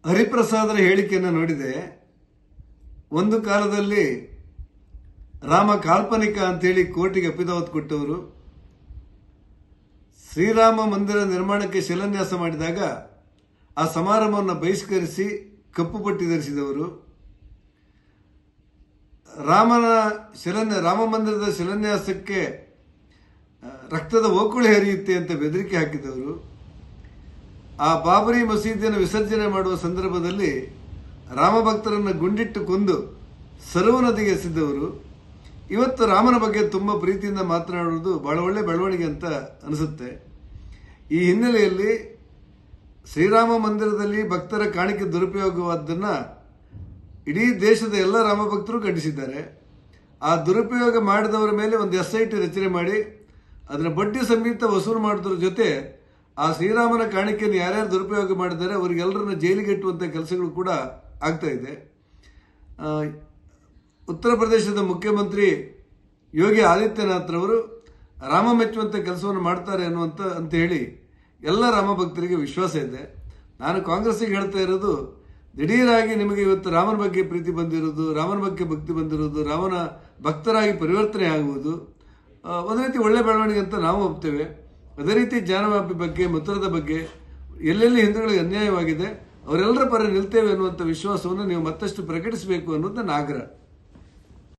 ಹರಿಪ್ರಸಾದರ ಹೇಳಿಕೆಯನ್ನು ನೋಡಿದೆ. ಒಂದು ಕಾಲದಲ್ಲಿ ರಾಮ ಕಾಲ್ಪನಿಕ ಅಂತೇಳಿ ಕೋರ್ಟಿಗೆ ಅಫಿಡವಿಟ್ ಕೊಟ್ಟವರು, ಶ್ರೀರಾಮ ಮಂದಿರ ನಿರ್ಮಾಣಕ್ಕೆ ಶಿಲಾನ್ಯಾಸ ಮಾಡಿದಾಗ ಆ ಸಮಾರಂಭವನ್ನು ಬಹಿಷ್ಕರಿಸಿ ಕಪ್ಪು ಪಟ್ಟಿ ಧರಿಸಿದವರು, ರಾಮ ಮಂದಿರದ ಶಿಲಾನ್ಯಾಸಕ್ಕೆ ರಕ್ತದ ಓಕುಳಿ ಹರಿಯುತ್ತೆ ಅಂತ ಬೆದರಿಕೆ ಹಾಕಿದವರು, ಆ ಬಾಬರಿ ಮಸೀದಿಯನ್ನು ವಿಸರ್ಜನೆ ಮಾಡುವ ಸಂದರ್ಭದಲ್ಲಿ ರಾಮ ಭಕ್ತರನ್ನು ಗುಂಡಿಟ್ಟು ಕೊಂದು ಸರವು ನದಿಗೆ ಎಸೆದವರು, ಇವತ್ತು ರಾಮನ ಬಗ್ಗೆ ತುಂಬ ಪ್ರೀತಿಯಿಂದ ಮಾತನಾಡುವುದು ಬಹಳ ಒಳ್ಳೆ ಬೆಳವಣಿಗೆ ಅಂತ ಅನಿಸುತ್ತೆ. ಈ ಹಿನ್ನೆಲೆಯಲ್ಲಿ ಶ್ರೀರಾಮ ಮಂದಿರದಲ್ಲಿ ಭಕ್ತರ ಕಾಣಿಕೆ ದುರುಪಯೋಗವಾದ್ದನ್ನು ಇಡೀ ದೇಶದ ಎಲ್ಲ ರಾಮ ಭಕ್ತರು ಖಂಡಿಸಿದ್ದಾರೆ. ಆ ದುರುಪಯೋಗ ಮಾಡಿದವರ ಮೇಲೆ ಒಂದು SIT ರಚನೆ ಮಾಡಿ ಅದರ ಬಡ್ಡಿ ಸಮೇತ ವಸೂಲು ಮಾಡೋದ್ರ ಜೊತೆ ಆ ಶ್ರೀರಾಮನ ಕಾಣಿಕೆಯನ್ನು ಯಾರ್ಯಾರು ದುರುಪಯೋಗ ಮಾಡಿದ್ದಾರೆ ಅವರಿಗೆಲ್ಲರನ್ನ ಜೈಲಿಗೆ ಇಟ್ಟುವಂಥ ಕೆಲಸಗಳು ಕೂಡ ಆಗ್ತಾ ಇದೆ. ಉತ್ತರ ಪ್ರದೇಶದ ಮುಖ್ಯಮಂತ್ರಿ ಯೋಗಿ ಆದಿತ್ಯನಾಥ್ರವರು ರಾಮ ಮೆಚ್ಚುವಂಥ ಕೆಲಸವನ್ನು ಮಾಡ್ತಾರೆ ಅಂತ ಹೇಳಿ ಎಲ್ಲ ರಾಮ ಭಕ್ತರಿಗೆ ವಿಶ್ವಾಸ ಇದೆ. ನಾನು ಕಾಂಗ್ರೆಸ್ಸಿಗೆ ಹೇಳ್ತಾ ಇರೋದು, ದಿಢೀರಾಗಿ ನಿಮಗೆ ಇವತ್ತು ರಾಮನ ಬಗ್ಗೆ ಪ್ರೀತಿ ಬಂದಿರೋದು, ರಾಮನ ಬಗ್ಗೆ ಭಕ್ತಿ ಬಂದಿರೋದು, ರಾಮನ ಭಕ್ತರಾಗಿ ಪರಿವರ್ತನೆ ಆಗುವುದು ಒಂದು ರೀತಿ ಒಳ್ಳೆ ಬೆಳವಣಿಗೆ ಅಂತ ನಾವು ಒಪ್ತೇವೆ. ಅದೇ ರೀತಿ ಜಾನವಾಪಿ ಬಗ್ಗೆ, ಮಥುರದ ಬಗ್ಗೆ ಎಲ್ಲೆಲ್ಲಿ ಹಿಂದೂಗಳಿಗೆ ಅನ್ಯಾಯವಾಗಿದೆ ಅವರೆಲ್ಲರ ಪರ ನಿಲ್ತೇವೆ ಅನ್ನುವಂಥ ವಿಶ್ವಾಸವನ್ನು ನೀವು ಮತ್ತಷ್ಟು ಪ್ರಕಟಿಸಬೇಕು ಅನ್ನೋದು ನನ್ನ ಆಗ್ರಹ.